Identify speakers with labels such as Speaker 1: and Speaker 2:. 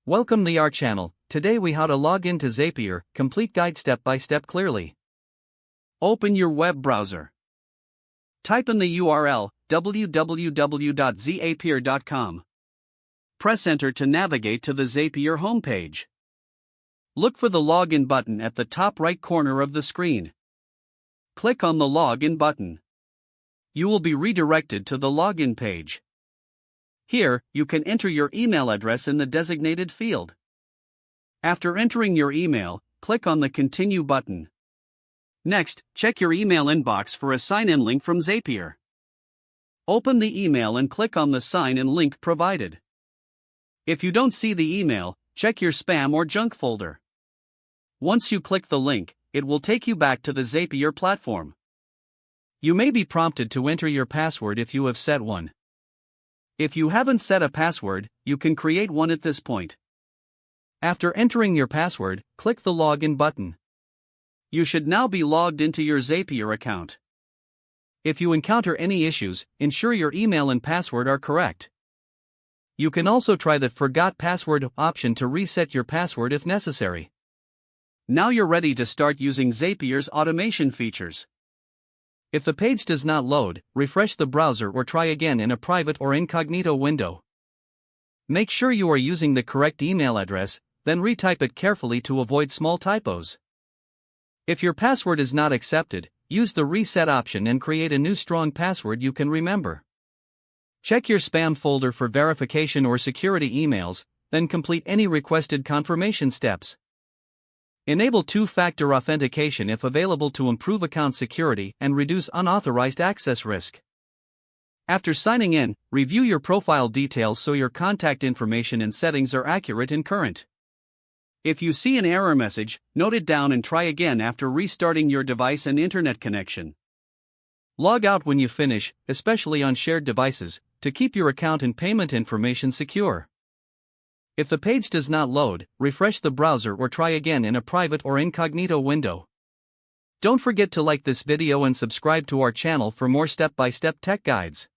Speaker 1: Welcome to our channel. Today we how to log into Zapier, complete guide step by step clearly. Open your web browser. Type in the URL www.zapier.com. Press enter to navigate to the Zapier homepage. Look for the login button at the top right corner of the screen. Click on the login button. You will be redirected to the login page. Here, you can enter your email address in the designated field. After entering your email, click on the Continue button. Next, check your email inbox for a sign-in link from Zapier. Open the email and click on the sign-in link provided. If you don't see the email, check your spam or junk folder. Once you click the link, it will take you back to the Zapier platform. You may be prompted to enter your password if you have set one. If you haven't set a password, you can create one at this point. After entering your password, click the Login button. You should now be logged into your Zapier account. If you encounter any issues, ensure your email and password are correct. You can also try the Forgot Password option to reset your password if necessary. Now you're ready to start using Zapier's automation features. If the page does not load, refresh the browser or try again in a private or incognito window. Make sure you are using the correct email address, then retype it carefully to avoid small typos. If your password is not accepted, use the reset option and create a new strong password you can remember. Check your spam folder for verification or security emails, then complete any requested confirmation steps. Enable two-factor authentication if available to improve account security and reduce unauthorized access risk. After signing in, review your profile details so your contact information and settings are accurate and current. If you see an error message, note it down and try again after restarting your device and internet connection. Log out when you finish, especially on shared devices, to keep your account and payment information secure. If the page does not load, refresh the browser or try again in a private or incognito window. Don't forget to like this video and subscribe to our channel for more step-by-step tech guides.